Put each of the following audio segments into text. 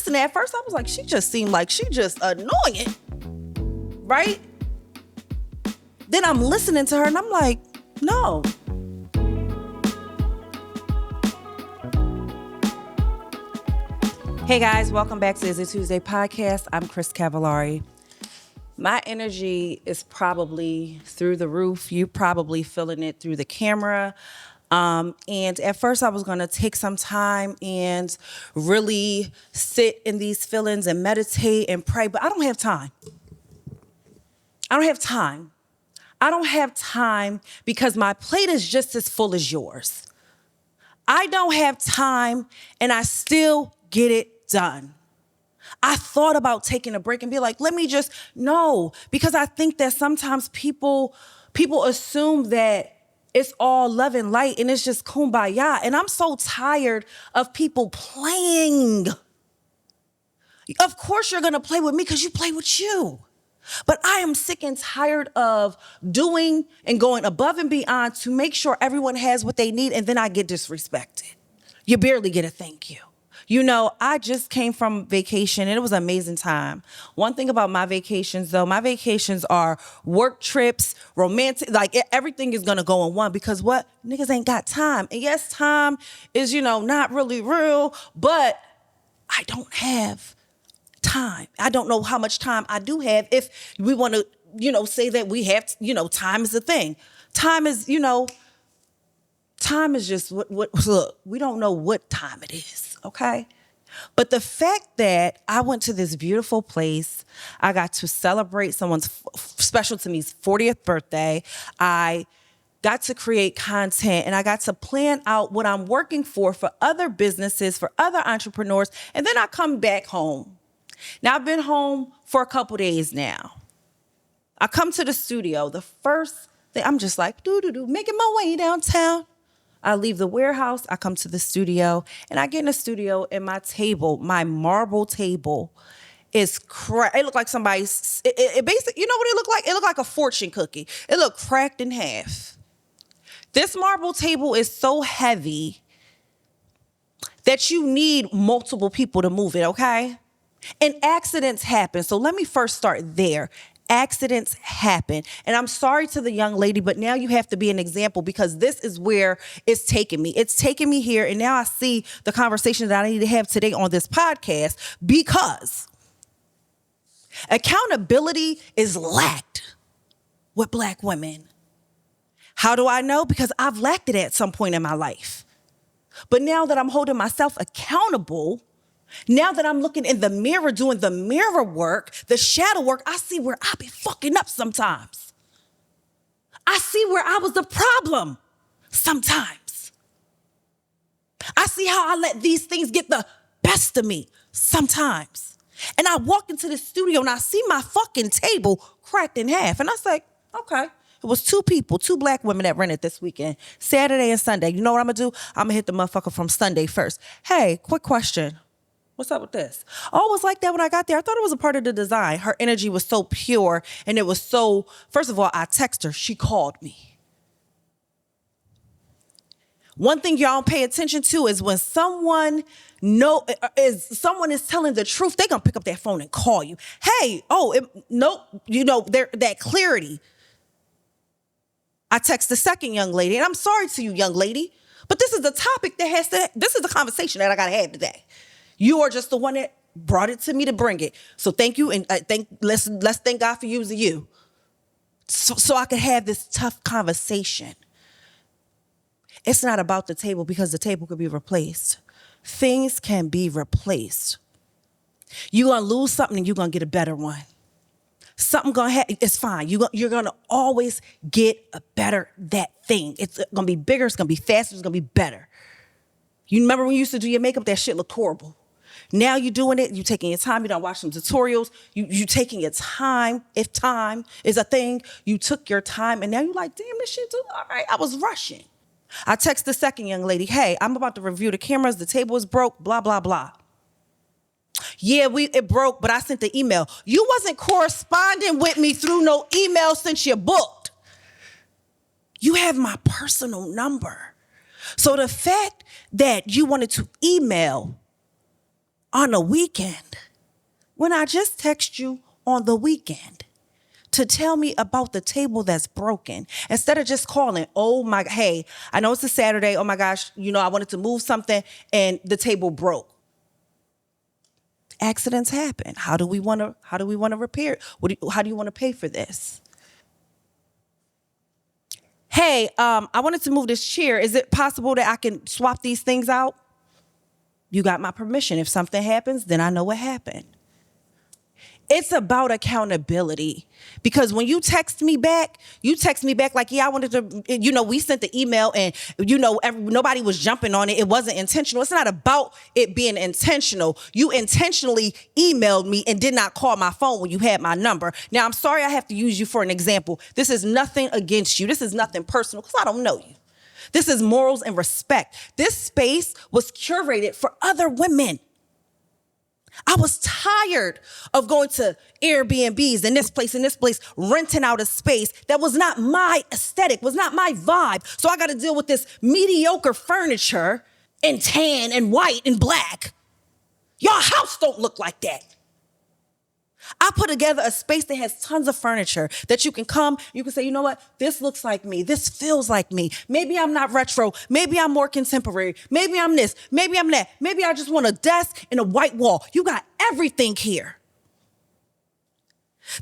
listening. At first, I was like, she just seemed like she just annoying, right? Then I'm listening to her and I'm like, no. Hey guys, welcome back to Is It Tuesday podcast. I'm Cris Cavallari. My energy is probably through the roof. You probably feeling it through the camera. And at first I was going to take some time and really sit in these feelings and meditate and pray, but I don't have time. I don't have time because my plate is just as full as yours. I don't have time and I still get it done. I thought about taking a break and be like, no, because I think that sometimes people assume that it's all love and light and it's just kumbaya. And I'm so tired of people playing. Of course you're going to play with me because you play with you. But I am sick and tired of doing and going above and beyond to make sure everyone has what they need, and then I get disrespected. You barely get a thank you. You know, I just came from vacation and it was an amazing time. One thing about my vacations though, my vacations are work trips, romantic, like everything is gonna go in one because what? Niggas ain't got time. And yes, time is, not really real, but I don't have time. I don't know how much time I do have if we want to, say that we have, time is a thing. Time is just what look, we don't know what time it is, okay? But the fact that I went to this beautiful place, I got to celebrate someone's special to me's 40th birthday. I got to create content and I got to plan out what I'm working for other businesses, for other entrepreneurs, and then I come back home. Now, I've been home for a couple days now. I come to the studio. The first thing, I'm just like, making my way downtown. I leave the warehouse. I come to the studio, and I get in the studio, and my marble table is cracked. It looked like somebody's, it basically, you know what it looked like? It looked like a fortune cookie. It looked cracked in half. This marble table is so heavy that you need multiple people to move it, okay? And accidents happen. So let me first start there. Accidents happen. And I'm sorry to the young lady, but now you have to be an example because this is where it's taking me. It's taking me here. And now I see the conversation that I need to have today on this podcast because accountability is lacked with Black women. How do I know? Because I've lacked it at some point in my life. But now that I'm holding myself accountable, now that I'm looking in the mirror, doing the mirror work, the shadow work, I see where I be fucking up sometimes. I see where I was the problem sometimes. I see how I let these things get the best of me sometimes. And I walk into the studio and I see my fucking table cracked in half. And I say, okay. It was two Black women that rented this weekend, Saturday and Sunday. You know what I'm gonna do? I'm gonna hit the motherfucker from Sunday first. Hey, quick question. What's up with this? Oh, it was like that when I got there. I thought it was a part of the design. Her energy was so pure and it was so, first of all, I text her. She called me. One thing y'all don't pay attention to is when someone is telling the truth, they're going to pick up that phone and call you. Hey, that clarity. I text the second young lady, and I'm sorry to you, young lady, but this is the topic this is the conversation that I got to have today. You are just the one that brought it to me to bring it. So thank you, and let's thank God for using you, so I could have this tough conversation. It's not about the table because the table could be replaced. Things can be replaced. You're gonna lose something and you're gonna get a better one. Something gonna happen. It's fine. You're gonna always get a better that thing. It's gonna be bigger. It's gonna be faster. It's gonna be better. You remember when you used to do your makeup? That shit looked horrible. Now you're doing it. You're taking your time. You don't watch some tutorials. You taking your time. If time is a thing, you took your time, and now you're like, damn, this shit too. All right, I was rushing. I text the second young lady, hey, I'm about to review the cameras. The table is broke. Blah blah blah. Yeah, it broke, but I sent the email. You wasn't corresponding with me through no email since you booked. You have my personal number. So the fact that you wanted to email on the weekend when I just text you on the weekend to tell me about the table that's broken instead of just calling, oh my, hey, I know it's a Saturday. Oh my gosh, I wanted to move something and the table broke. Accidents happen. How do we want to repair it? How do you want to pay for this? Hey, I wanted to move this chair. Is it possible that I can swap these things out? You got my permission. If something happens, then I know what happened. It's about accountability, because when you text me back like, yeah, I wanted to, we sent the email and, nobody was jumping on it. It wasn't intentional. It's not about it being intentional. You intentionally emailed me and did not call my phone when you had my number. Now, I'm sorry I have to use you for an example. This is nothing against you. This is nothing personal because I don't know you. This is morals and respect. This space was curated for other women. I was tired of going to Airbnbs and this place, renting out a space that was not my aesthetic, was not my vibe. So I got to deal with this mediocre furniture in tan and white and black. Your house don't look like that. I put together a space that has tons of furniture that you can come, you can say, you know what? This looks like me. This feels like me. Maybe I'm not retro. Maybe I'm more contemporary. Maybe I'm this. Maybe I'm that. Maybe I just want a desk and a white wall. You got everything here.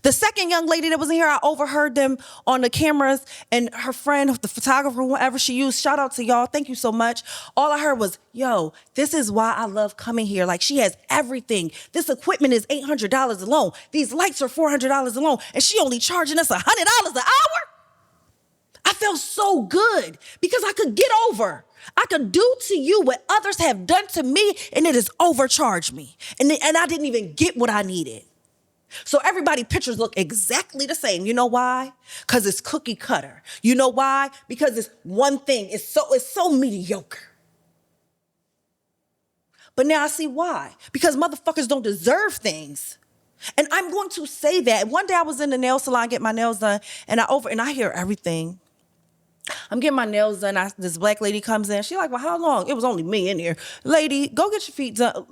The second young lady that was in here, I overheard them on the cameras, and her friend, the photographer, whoever she used, shout out to y'all. Thank you so much. All I heard was, yo, this is why I love coming here. Like, she has everything. This equipment is $800 alone. These lights are $400 alone, and she only charging us $100 an hour? I felt so good because I could get over. I could do to you what others have done to me, and it has overcharged me. And I didn't even get what I needed. So everybody's pictures look exactly the same. You know why? Because it's cookie cutter. You know why? Because it's one thing. It's so mediocre. But now I see why. Because motherfuckers don't deserve things. And I'm going to say that. One day I was in the nail salon getting my nails done, and I hear everything. I'm getting my nails done. This black lady comes in. She's like, well, how long? It was only me in here. Lady, go get your feet done.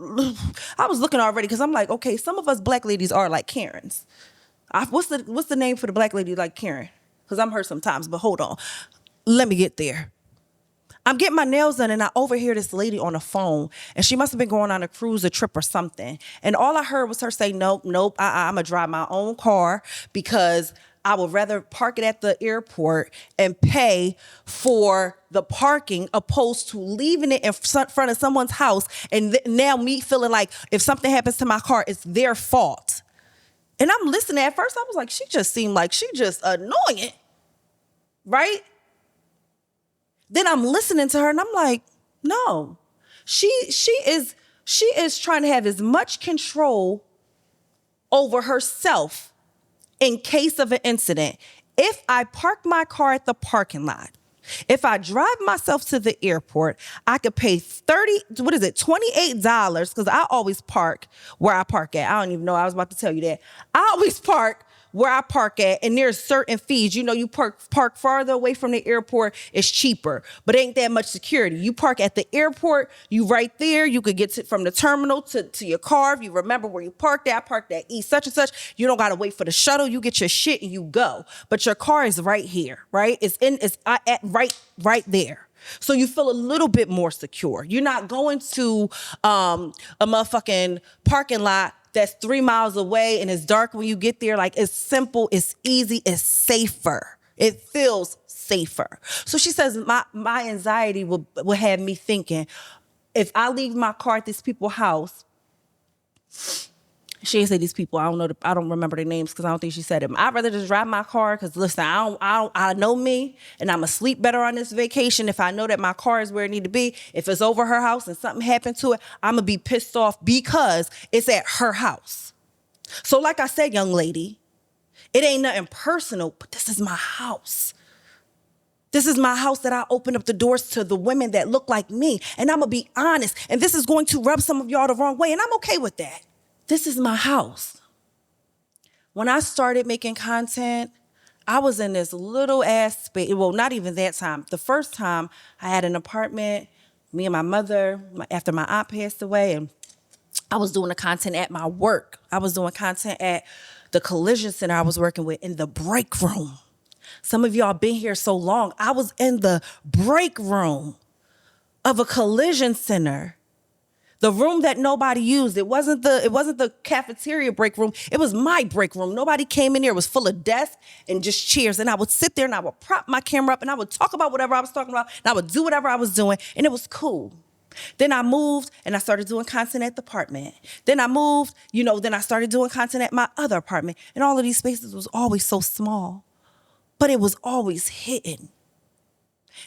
I was looking already because I'm like, okay, some of us black ladies are like Karens. What's the name for the black lady like Karen? Because I'm her sometimes, but hold on. Let me get there. I'm getting my nails done, and I overhear this lady on the phone, and she must have been going on a cruise, a trip or something. And all I heard was her say, nope, I'm going to drive my own car because I would rather park it at the airport and pay for the parking opposed to leaving it in front of someone's house and now me feeling like if something happens to my car, it's their fault. And I'm listening. At first, I was like, she just seemed like she just annoying, right? Then I'm listening to her and I'm like, no, she is trying to have as much control over herself in case of an incident. If I park my car at the parking lot, if I drive myself to the airport, I could pay $28, because I always park where I park at. I don't even know. I was about to tell you that. I always park where I park at, and there's certain fees. You park farther away from the airport, it's cheaper, but ain't that much security. You park at the airport, you right there. You could get from the terminal to your car. If you remember where you parked at, I parked at East such and such. You don't got to wait for the shuttle. You get your shit and you go. But your car is right here, right? It's right there. So you feel a little bit more secure. You're not going to a motherfucking parking lot that's 3 miles away and it's dark when you get there. Like, it's simple, it's easy, it's safer. It feels safer. So she says my anxiety will have me thinking, if I leave my car at these people's house, she didn't say these people. I don't remember their names because I don't think she said it. I'd rather just drive my car because, listen, I know me, and I'm going to sleep better on this vacation if I know that my car is where it need to be. If it's over her house and something happened to it, I'm going to be pissed off because it's at her house. So like I said, young lady, it ain't nothing personal, but this is my house. This is my house that I open up the doors to the women that look like me. And I'm going to be honest, and this is going to rub some of y'all the wrong way, and I'm okay with that. This is my house. When I started making content, I was in this little ass space. Well, not even that time. The first time I had an apartment, me and my mother, after my aunt passed away, and I was doing the content at my work. I was doing content at the collision center I was working with in the break room. Some of y'all been here so long. I was in the break room of a collision center. The room that nobody used. It wasn't the cafeteria break room. It was my break room. Nobody came in there. It was full of desks and just chairs. And I would sit there and I would prop my camera up and I would talk about whatever I was talking about. And I would do whatever I was doing. And it was cool. Then I moved and I started doing content at the apartment. Then I moved, then I started doing content at my other apartment. And all of these spaces was always so small, but it was always hidden.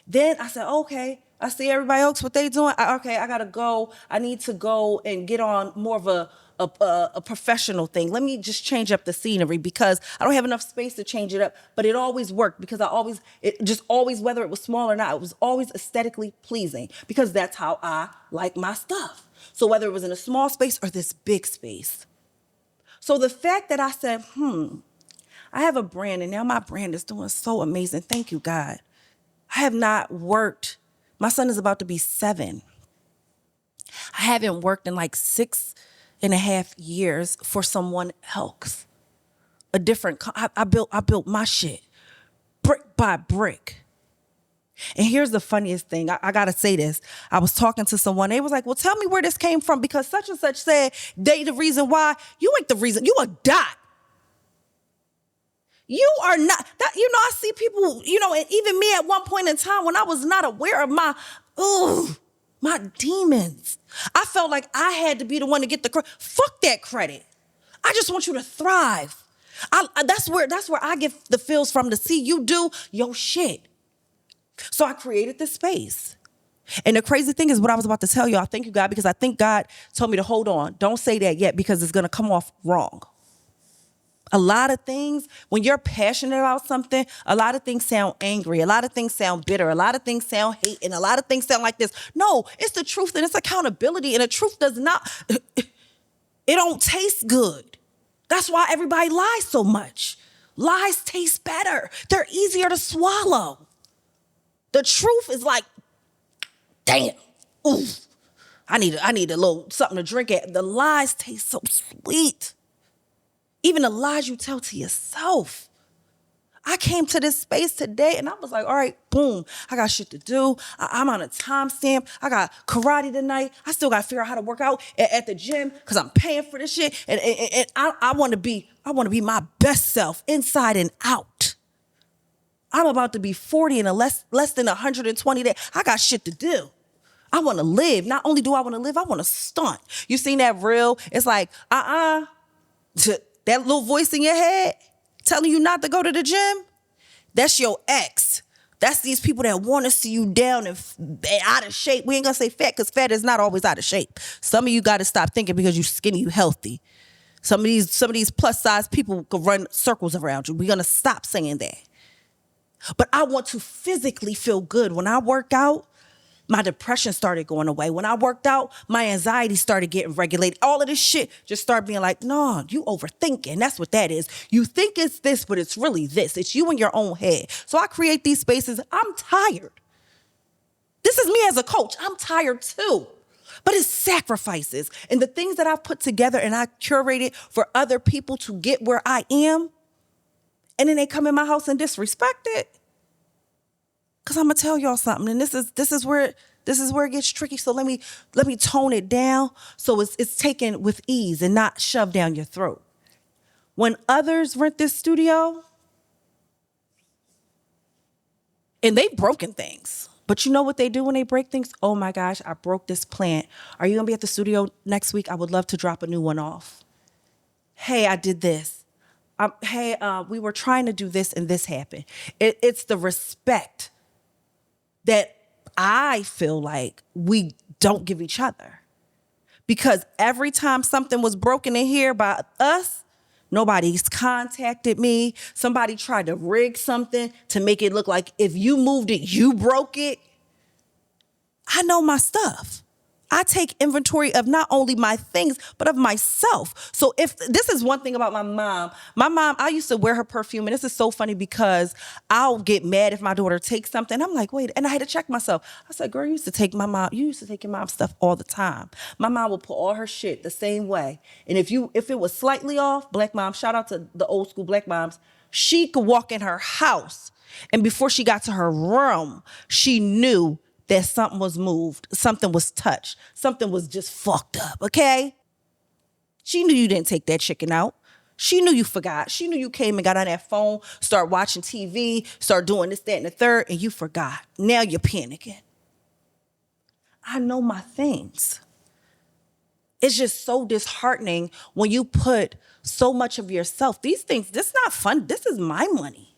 Then I said, okay, I see everybody else, what they doing. I gotta go. I need to go and get on more of a professional thing. Let me just change up the scenery because I don't have enough space to change it up. But it always worked because whether it was small or not, it was always aesthetically pleasing because that's how I like my stuff. So whether it was in a small space or this big space. So the fact that I said, I have a brand and now my brand is doing so amazing. Thank you, God. I have not worked. My son is about to be 7. I haven't worked in like 6.5 years for someone else. I built my shit brick by brick. And here's the funniest thing. I gotta say this. I was talking to someone. They was like, well, tell me where this came from because such and such said they the reason why. You ain't the reason. You a dot. You are not that, I see people, and even me at one point in time when I was not aware of my demons. I felt like I had to be the one to get the credit. Fuck that credit. I just want you to thrive. That's where I get the feels from to see you do your shit. So I created this space. And the crazy thing is what I was about to tell y'all. Thank you, God, because I think God told me to hold on. Don't say that yet because it's going to come off wrong. A lot of things, when you're passionate about something, a lot of things sound angry. A lot of things sound bitter. A lot of things sound hate. And a lot of things sound like this. No, it's the truth and it's accountability. And the truth does not, it don't taste good. That's why everybody lies so much. Lies taste better. They're easier to swallow. The truth is like, damn, oof. I need a little something to drink at. The lies taste so sweet. Even the lies you tell to yourself. I came to this space today and I was like, all right, boom, I got shit to do. I'm on a timestamp. I got karate tonight. I still got to figure out how to work out at the gym because I'm paying for this shit. And I want to be my best self inside and out. I'm about to be 40 in less than 120 days. I got shit to do. I want to live. Not only do I want to live, I want to stunt. You seen that reel? It's like, that little voice in your head telling you not to go to the gym, that's your ex. That's these people that want to see you down and out of shape. We ain't going to say fat because fat is not always out of shape. Some of you got to stop thinking because you skinny, you healthy. Some of these plus size people could run circles around you. We're going to stop saying that. But I want to physically feel good. When I work out, my depression started going away. When I worked out, my anxiety started getting regulated. All of this shit just started being like, no, you overthinking. That's what that is. You think it's this, but it's really this. It's you in your own head. So I create these spaces. I'm tired. This is me as a coach. I'm tired too. But it's sacrifices. And the things that I've put together and I curated for other people to get where I am, and then they come in my house and disrespect it. Cause I'm gonna tell y'all something, and this is where it gets tricky. So let me tone it down so it's taken with ease and not shoved down your throat. When others rent this studio, and they've broken things, but you know what they do when they break things? Oh my gosh, I broke this plant. Are you gonna be at the studio next week? I would love to drop a new one off. Hey, I did this. We were trying to do this and this happened. It's the respect that I feel like we don't give each other. Because every time something was broken in here by us, nobody's contacted me. Somebody tried to rig something to make it look like if you moved it, you broke it. I know my stuff. I take inventory of not only my things, but of myself. So if this is one thing about my mom, I used to wear her perfume. And this is so funny because I'll get mad if my daughter takes something. I'm like, wait, and I had to check myself. I said, girl, you used to take your mom's stuff all the time. My mom would put all her shit the same way. And if it was slightly off, black mom, shout out to the old school black moms, she could walk in her house. And before she got to her room, she knew that something was moved, something was touched, something was just fucked up, okay? She knew you didn't take that chicken out. She knew you forgot. She knew you came and got on that phone, start watching TV, start doing this, that, and the third, and you forgot. Now you're panicking. I know my things. It's just so disheartening when you put so much of yourself. These things, this is not fun. This is my money.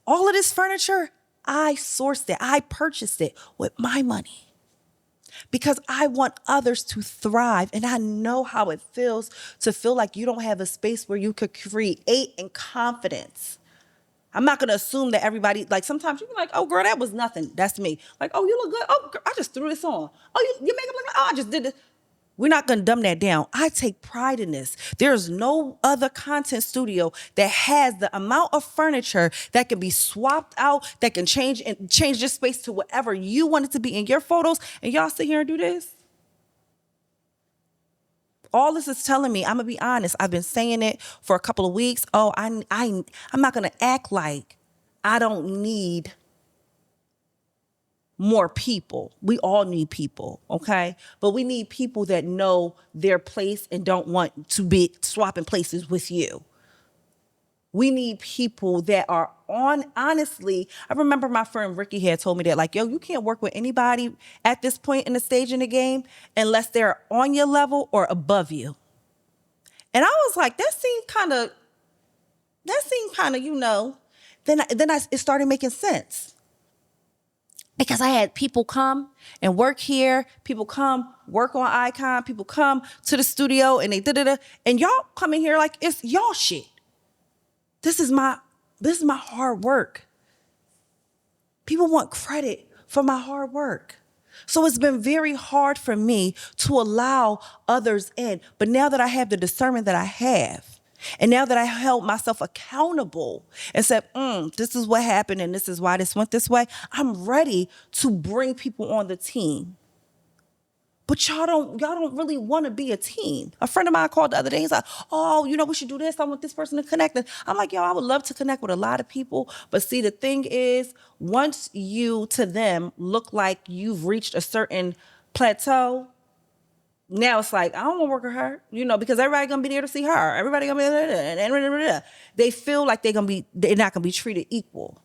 All of this furniture, I sourced it. I purchased it with my money because I want others to thrive. And I know how it feels to feel like you don't have a space where you could create in confidence. I'm not going to assume that everybody, like sometimes you can be like, oh girl, that was nothing. That's me. Like, oh, you look good. Oh, girl, I just threw this on. Oh, your makeup look like, oh, I just did this. We're not going to dumb that down. I take pride in this. There's no other content studio that has the amount of furniture that can be swapped out, that can change your space to whatever you want it to be in your photos. And y'all sit here and do this. All this is telling me, I'm going to be honest, I've been saying it for a couple of weeks. Oh, I'm not going to act like I don't need more people. We all need people, okay? But we need people that know their place and don't want to be swapping places with you. We need people that are honestly, I remember my friend Ricky had told me that, like, yo, you can't work with anybody at this point in the stage in the game unless they're on your level or above you. And I was like, that seemed kind of, it started making sense. Because I had people come and work here, people come work on Icon, people come to the studio and they da-da-da, and y'all come in here like it's y'all shit. This is my hard work. People want credit for my hard work. So it's been very hard for me to allow others in. But now that I have the discernment that I have, and now that I held myself accountable and said, this is what happened and this is why this went this way, I'm ready to bring people on the team. But y'all don't really want to be a team. A friend of mine called the other day. He's like, oh, we should do this. I want this person to connect. And I'm like, yo, I would love to connect with a lot of people. But see, the thing is, once you to them look like you've reached a certain plateau, now it's like, I don't want to work with her, because everybody gonna be there to see her. Everybody gonna be there. They feel like they're not gonna be treated equal.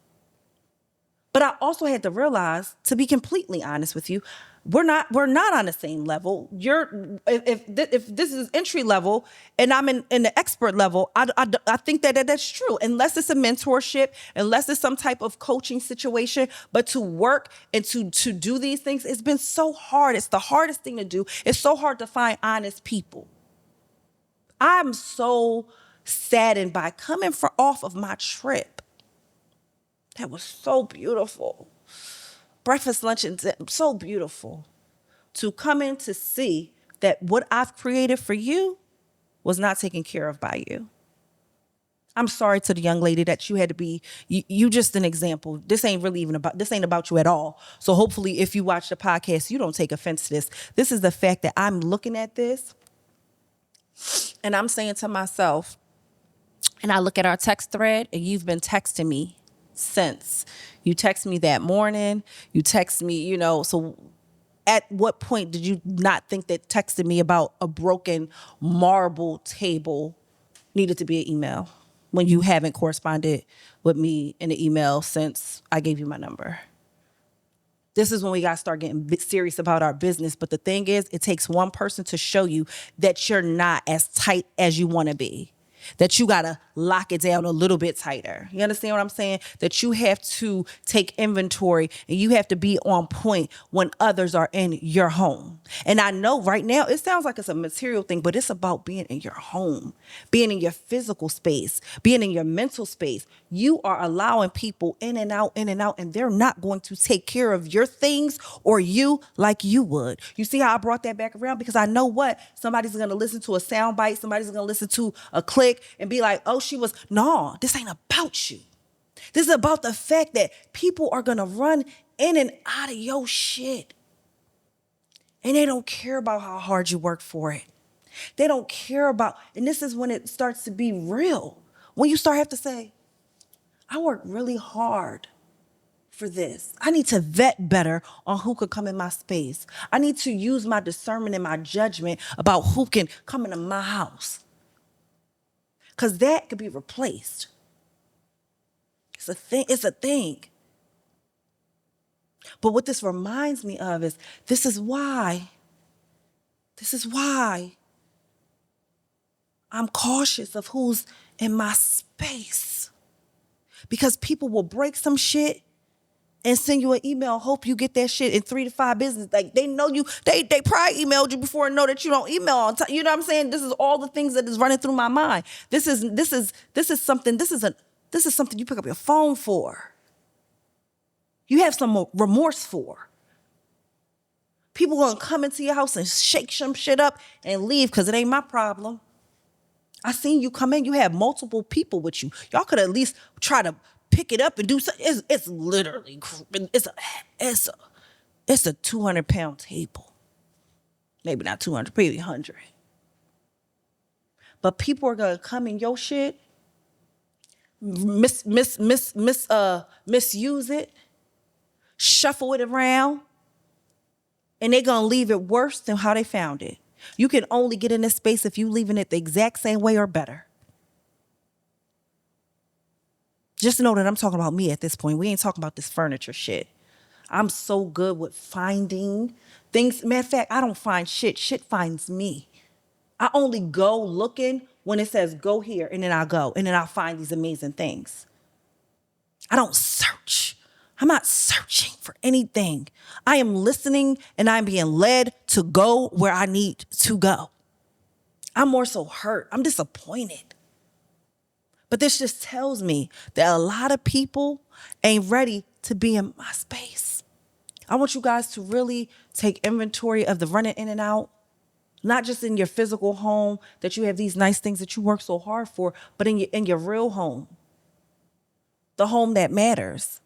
But I also had to realize, to be completely honest with you, we're not on the same level. If this is entry level and I'm in the expert level, I think that's true. Unless it's a mentorship, unless it's some type of coaching situation, but to work and to do these things, it's been so hard. It's the hardest thing to do. It's so hard to find honest people. I'm so saddened by coming off of my trip. That was so beautiful. Breakfast, lunch, and dinner, so beautiful. To come in to see that what I've created for you was not taken care of by you. I'm sorry to the young lady that you had to be, you just an example. This ain't about you at all. So hopefully if you watch the podcast, you don't take offense to this. This is the fact that I'm looking at this and I'm saying to myself, and I look at our text thread and you've been texting me since. You text me that morning, you text me, so at what point did you not think that texting me about a broken marble table needed to be an email when you haven't corresponded with me in the email since I gave you my number? This is when we got to start getting serious about our business. But the thing is, it takes one person to show you that you're not as tight as you want to be. that you got to lock it down a little bit tighter. You understand what I'm saying? That you have to take inventory and you have to be on point when others are in your home. And I know right now it sounds like it's a material thing, but it's about being in your home, being in your physical space, being in your mental space. You are allowing people in and out, and they're not going to take care of your things or you like you would. You see how I brought that back around? Because I know what? Somebody's going to listen to a sound bite. Somebody's going to listen to a click and be like, oh, no, this ain't about you. This is about the fact that people are going to run in and out of your shit. And they don't care about how hard you work for it. They don't care about, and this is when it starts to be real. When you start have to say, I work really hard for this. I need to vet better on who could come in my space. I need to use my discernment and my judgment about who can come into my house. Because that could be replaced. It's a thing. It's a thing. But what this reminds me of is this is why I'm cautious of who's in my space. Because people will break some shit and send you an email, hope you get that shit in 3 to 5 business. Like they know you, they probably emailed you before and know that you don't email on time. You know what I'm saying? This is all the things that is running through my mind. This is something you pick up your phone for. You have some remorse for. People gonna come into your house and shake some shit up and leave because it ain't my problem. I seen you come in, you have multiple people with you. Y'all could at least try to pick it up and do something. It's literally, it's a 200-pound table. Maybe not 200, maybe 100. But people are gonna come in your shit, misuse it, shuffle it around, and they're gonna leave it worse than how they found it. You can only get in this space if you leaving it the exact same way or better. Just know that I'm talking about me at this point. We ain't talking about this furniture shit. I'm so good with finding things. Matter of fact, I don't find shit. Shit finds me. I only go looking when it says go here, and then I'll go, and then I'll find these amazing things. I don't search. I'm not searching for anything. I am listening and I'm being led to go where I need to go. I'm more so hurt. I'm disappointed. But this just tells me that a lot of people ain't ready to be in my space. I want you guys to really take inventory of the running in and out, not just in your physical home that you have these nice things that you work so hard for, but in your real home, the home that matters.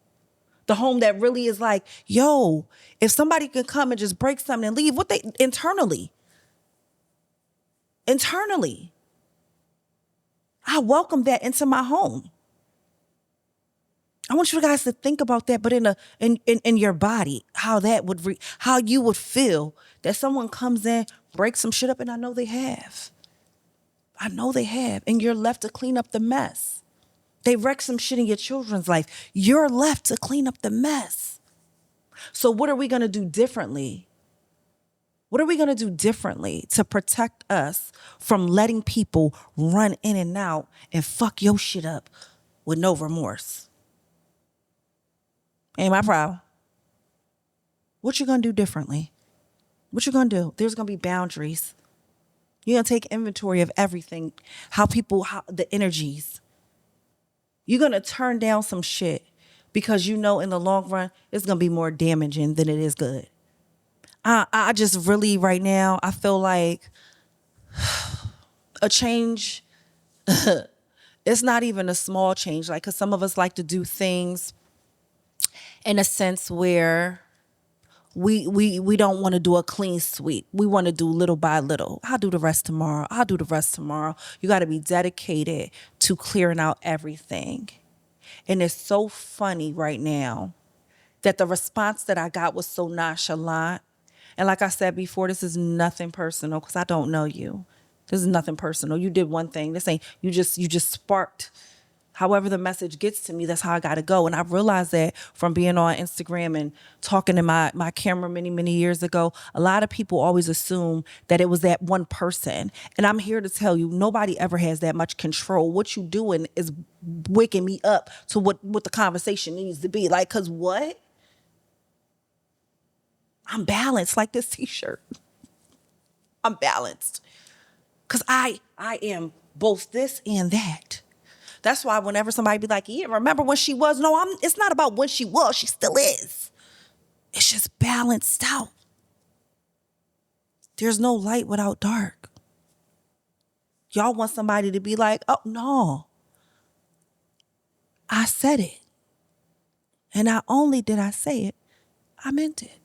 The home that really is like, yo, if somebody could come and just break something and leave, internally, I welcome that into my home. I want you guys to think about that, but in your body, how you would feel that someone comes in, breaks some shit up, and I know they have, and you're left to clean up the mess. They wreck some shit in your children's life. You're left to clean up the mess. So what are we going to do differently? What are we going to do differently to protect us from letting people run in and out and fuck your shit up with no remorse? Ain't my problem. What you going to do differently? What you going to do? There's going to be boundaries. You're going to take inventory of everything, how the energies. You're going to turn down some shit because you know in the long run, it's going to be more damaging than it is good. I just really right now, I feel like a change, it's not even a small change. Like, because some of us like to do things in a sense where we don't want to do a clean sweep. We want to do little by little. I'll do the rest tomorrow. You got to be dedicated to clearing out everything. And it's so funny right now that the response that I got was so nonchalant. And like I said before, this is nothing personal because I don't know you. This is nothing personal. You did one thing. This ain't, you just sparked However the message gets to me, that's how I got to go. And I realized that from being on Instagram and talking to my camera many, many years ago, a lot of people always assume that it was that one person. And I'm here to tell you, nobody ever has that much control. What you doing is waking me up to what the conversation needs to be. Like, cause what? I'm balanced like this t-shirt. I'm balanced. Cause I am both this and that. That's why whenever somebody be like, yeah, remember when she was? No, it's not about when she was. She still is. It's just balanced out. There's no light without dark. Y'all want somebody to be like, oh, no. I said it. And not only did I say it, I meant it.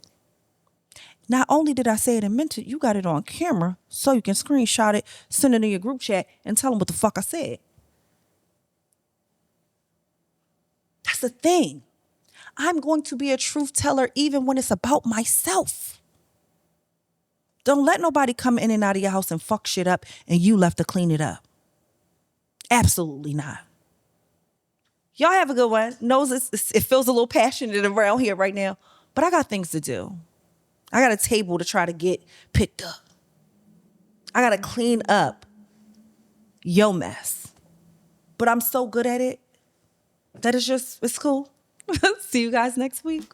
Not only did I say it and meant it, you got it on camera so you can screenshot it, send it in your group chat, and tell them what the fuck I said. That's the thing. I'm going to be a truth teller even when it's about myself. Don't let nobody come in and out of your house and fuck shit up and you left to clean it up. Absolutely not. Y'all have a good one. Knows it feels a little passionate around here right now, but I got things to do. I got a table to try to get picked up. I got to clean up your mess. But I'm so good at it that it's cool. See you guys next week.